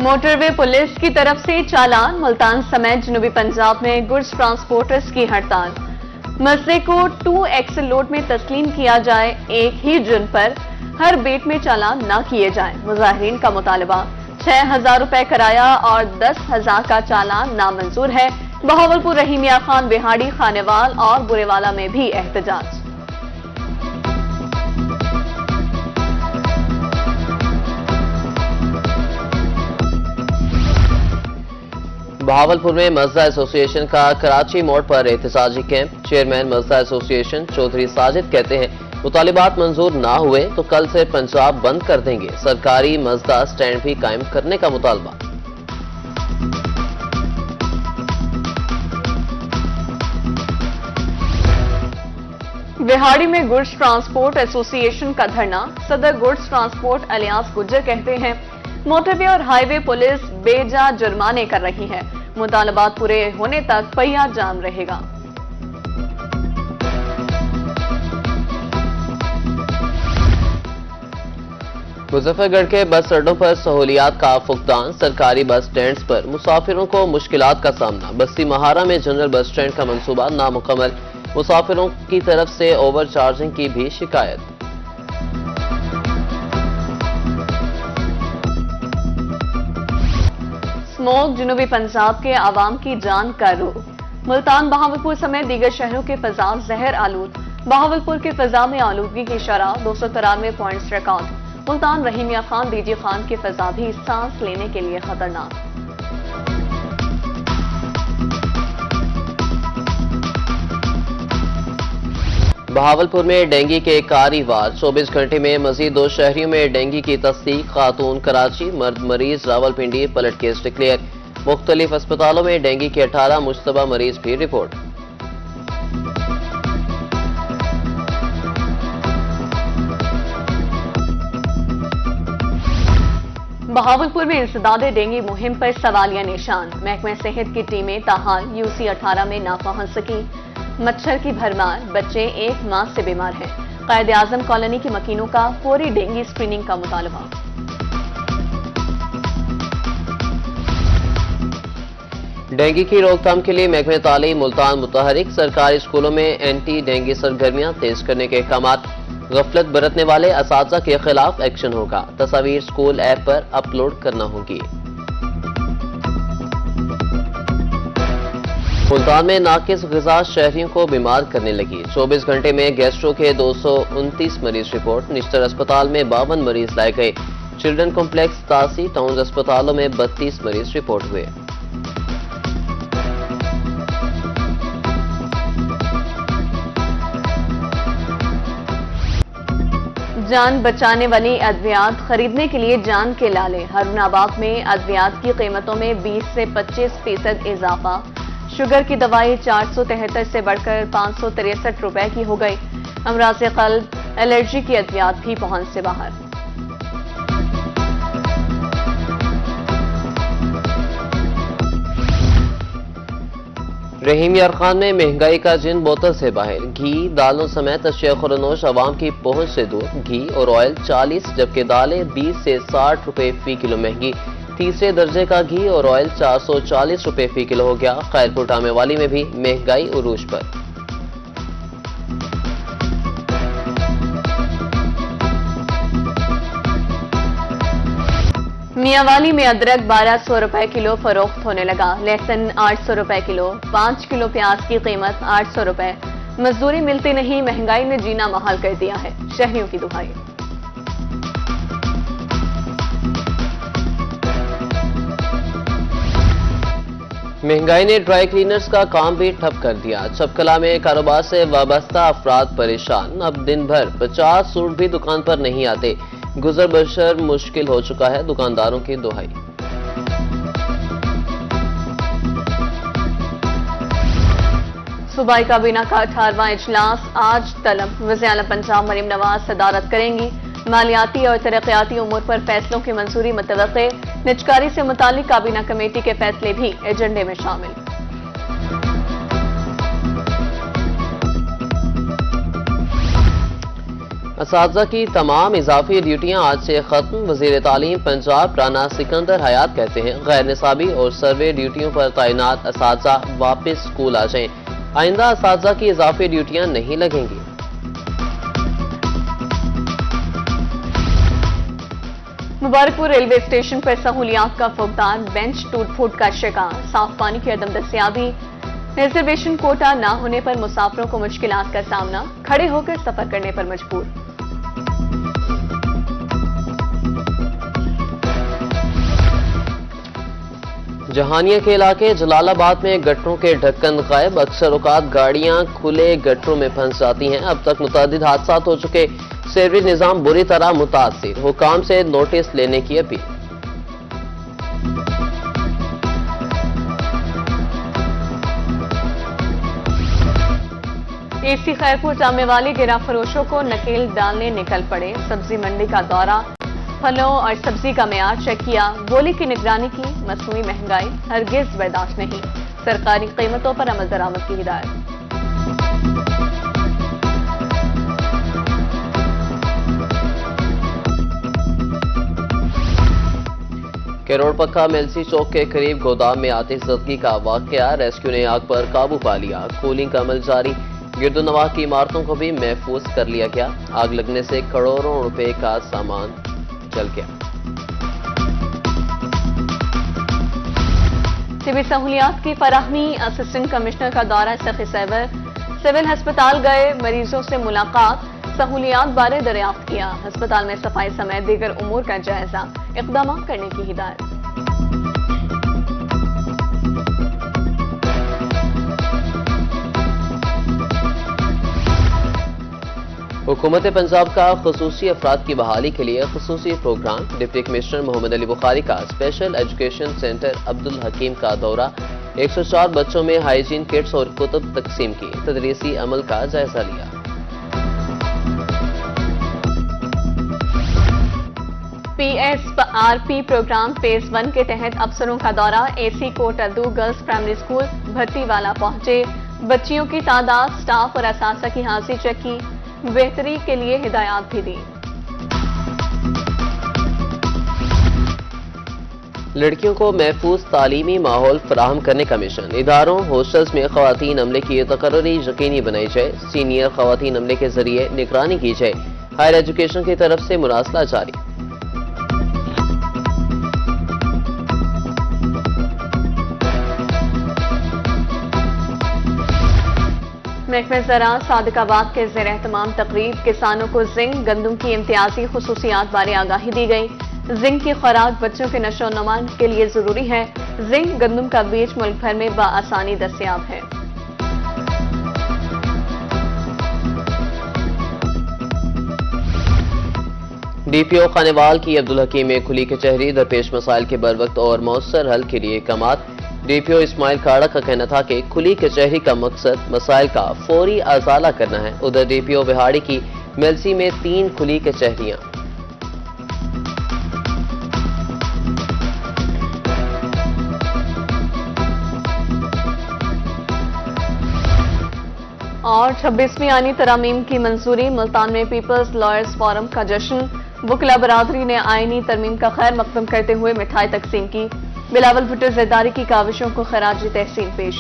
Motorway police की तरफ से चालान, मुल्तान समेत जनूबी पंजाब में गुड्स ट्रांसपोर्टर्स की हड़ताल। मसले को 2 एक्सल लोड में तस्लीम किया जाए, एक ही जुर्म पर हर बेट में चालान न किए जाए। मुजाहिरीन का मुतालबा 6,000 रुपए किराया और 10,000 का चालान नामंजूर है। बहावलपुर, रहीमिया खान, बिहाड़ी, खानेवाल और बुरेवाला में भी एहतजाज। बहावलपुर में मजदा एसोसिएशन का कराची मोड़ पर एहतजाजी camp. Chairman मजदा association Chaudhary Sajid कहते हैं, मुतालिबात मंजूर ना हुए तो कल से पंजाब बंद कर देंगे। सरकारी मजदा स्टैंड भी कायम करने का मुतालबा। बिहाड़ी में गुड्स ट्रांसपोर्ट एसोसिएशन का धरना। सदर गुड्स ट्रांसपोर्ट अलियास गुज्जर कहते हैं, मोटरवे और हाईवे पुलिस बेजा जुर्माने कर रही है। मुतालबात पूरे होने तक पहिया जाम रहेगा। मुजफ्फरगढ़ के बस अड्डों पर सहूलियात का फुकदान। सरकारी बस स्टैंड पर मुसाफिरों को मुश्किलात का सामना। बस्ती महारा में जनरल बस स्टैंड का मंसूबा नामुकम्मल। मुसाफिरों की तरफ से ओवर चार्जिंग की भी शिकायत। स्मोक जनूबी पंजाब के आवाम की जान का रूप। मुल्तान, बहावलपुर समेत दीगर शहरों के फजा जहर आलूद। बहावलपुर के फजा में आलूदगी की शरह 293 पॉइंट्स रिकॉर्ड। मुल्तान, रहीमिया खान, डीजी खान के फजा भी सांस लेने के लिए खतरनाक। बहावलपुर में डेंगू के कारी वार। 24 घंटे में मजीद 2 शहरियों में डेंगू की तस्दीक। खातून कराची, मर्द मरीज रावलपिंडी, पलट केस डिक्लेयर। मुख्तलिफ अस्पतालों में डेंगू के 18 मुश्तबा मरीज भी रिपोर्ट। बहावलपुर में इंसदाद डेंगू मुहिम पर सवालिया निशान। महकमा सेहत की टीमें ताहाल यूसी 18 में ना पहुंच सकी। मच्छर की भरमार, बच्चे 1 माह से बीमार हैं। कायदे आजम कॉलोनी के मकीनों का फौरी डेंगू स्क्रीनिंग का मुतालबा। डेंगू की रोकथाम के लिए महकमे तालीम मुल्तान मुतहरिक। सरकारी स्कूलों में एंटी डेंगू सरगर्मियां तेज करने के अहकाम। गफलत बरतने वाले असातिज़ा के खिलाफ एक्शन होगा। तस्वीर स्कूल ऐप पर अपलोड करना होगी। मुल्तान में नाकिस ग़िज़ा शहरियों को बीमार करने लगी। 24 घंटे में गैस्ट्रो के 229 मरीज रिपोर्ट। निश्तर अस्पताल में 52 मरीज लाए गए। चिल्ड्रन कॉम्प्लेक्स, तासी, टाउन अस्पतालों में 32 मरीज रिपोर्ट हुए। जान बचाने वाली अद्वियात खरीदने के लिए जान के लाले। हारूनाबाद में अद्वियात की कीमतों में 20 से 25% इजाफा। शुगर की दवाई 473 से बढ़कर 563 रुपए की हो गई। अमराज़ क़ल्ब, एलर्जी की अद्वियात भी पहुंच से बाहर। रहीमिया खान में महंगाई का जिन बोतल से बाहर। घी, दालों समेत अशिया खुरनोश आवाम की पहुंच से दूर। घी और ऑयल 40 जबकि दालें 20 से 60 रुपए फी किलो महंगी। तीसरे दर्जे का घी और ऑयल 440 रुपए फी किलो हो गया। खैरपुर टामेवाली में भी महंगाई उरूज पर। मियांवाली में अदरक 1200 रुपए किलो फरोख्त होने लगा। लहसुन 800 रुपए किलो। 5 किलो प्याज की कीमत 800 रुपए। मजदूरी मिलती नहीं, महंगाई ने जीना महाल कर दिया है। शहरियों की दुहाई। महंगाई ने ड्राई क्लीनर्स का काम भी ठप कर दिया। चपकला में कारोबार से वाबस्ता अफराद परेशान। अब दिन भर 50 सूट भी दुकान पर नहीं आते। गुजर बसर मुश्किल हो चुका है, दुकानदारों की दुहाई। सूबाई काबीना का 18वां इजलास आज तलब। वज़ीर आला पंजाब मरीम नवाज सदारत करेंगी। मालियाती और तरक्याती उमूर पर फैसलों की मंजूरी मुतवक्के। निजकारी से मुतालिक काबीना कमेटी के फैसले भी एजेंडे में शामिल। असातिज़ा की तमाम इजाफी ड्यूटियां आज से खत्म। वजीर तालीम पंजाब राना सिकंदर हयात कहते हैं गैर निसाबी और सर्वे ड्यूटियों पर तैनात असातिज़ा वापस स्कूल आ जाएं। आइंदा असातिज़ा की इजाफी ड्यूटियां नहीं लगेंगी। मुबारकपुर रेलवे स्टेशन पर सहूलियात का फुकदान, बेंच टूट फूट का शिकार, साफ पानी की अदम दस्तियाबी, रिजर्वेशन कोटा न होने पर मुसाफिरों को मुश्किलात का सामना, खड़े होकर सफर करने पर मजबूर। जहानिया के इलाके जलालाबाद में गटरों के ढक्कन गायब, अक्सर औकात गाड़ियां खुले गटरों में फंस जाती हैं। अब तक मुतअद्दिद हादसा हो चुके, सेवरेज निजाम बुरी तरह मुतासिर, हुकाम से नोटिस लेने की अपील। एसी खैरपुर जाने वाले गिरा फरोशों को नकेल डालने निकल पड़े, सब्जी मंडी का दौरा, फलों और सब्जी का मेयार चेक किया, बोली की निगरानी की, मसनूई महंगाई हरगिज बर्दाश्त नहीं, सरकारी कीमतों पर अमल दरामद की हिदायत। केरोड़ पक्का मेलसी चौक के करीब गोदाम में आतिशज़दगी का वाकया, रेस्क्यू ने आग पर काबू पा लिया, कूलिंग का अमल जारी, गिरदोनवाह की इमारतों को भी महफूज कर लिया गया। आग लगने से करोड़ों रुपए का सामान जल गया। तिबी सहूलियात की फराहमी, असिस्टेंट कमिश्नर का दौरा सखी सैवर, सिविल अस्पताल गए, मरीजों से मुलाकात, सहूलियात बारे दरियाफ्त किया, अस्पताल में सफाई समेत दीगर उमूर का जायजा, इक़दाम करने की हिदायत। हुकूमत पंजाब का खसूसी अफराद की बहाली के लिए खसूसी programme, deputy commissioner Mohammad Ali Bukhari का special education centre Abdul Hakeem का दौरा, 104 बच्चों में हाइजीन किट्स और कुतुब तकसीम की, तदरीसी अमल का जायजा लिया। PSRP प्रोग्राम फेज 1 के तहत अफसरों का दौरा, एसी कोट अद्दू गर्ल्स प्राइमरी स्कूल भर्ती वाला पहुंचे, बच्चियों की तादाद, स्टाफ और असातिज़ा की हाजिरी चेक की, बेहतरी के लिए हिदायत भी दी। लड़कियों को महफूज तालीमी माहौल फराहम करने का मिशन, इदारों हॉस्टल्स में खवातीन अमले की तकर्री यकीनी बनाई जाए, सीनियर खवातीन अमले के जरिए निगरानी की जाए, हायर एजुकेशन की तरफ से मुरासला जारी। महकमा ज़राअत सादिकाबाद के ज़ेर एहतमाम तकरीब, किसानों को जिंक गंदम की इम्तियाजी खुसूसियात बारे आगाही दी गई, जिंक की खुराक बच्चों के नशो नमा के लिए जरूरी है, जिंक गंदम का बीज मुल्क भर में बआसानी दस्तयाब है। DPO खानेवाल की अब्दुल हकीम में खुली कचहरी, दरपेश मसाइल के बरवक्त और मौसर हल के लिए कमात। DPO इस्माइल खाड़ा का कहना था कि खुली कचहरी का मकसद मसाइल का फौरी अजाला करना है। उधर DPO बिहाड़ी की मेलसी में 3 खुली कचहरियां। और 26वीं आनी तरामीम की मंजूरी, मुल्तान में पीपल्स लॉयर्स फोरम का जश्न, वकला बरादरी ने आईनी तरमीम का खैर मकदम करते हुए मिठाई तकसीम की, बिलावल भुट्टो जरदारी की काविशों को खराज तहसीन पेश।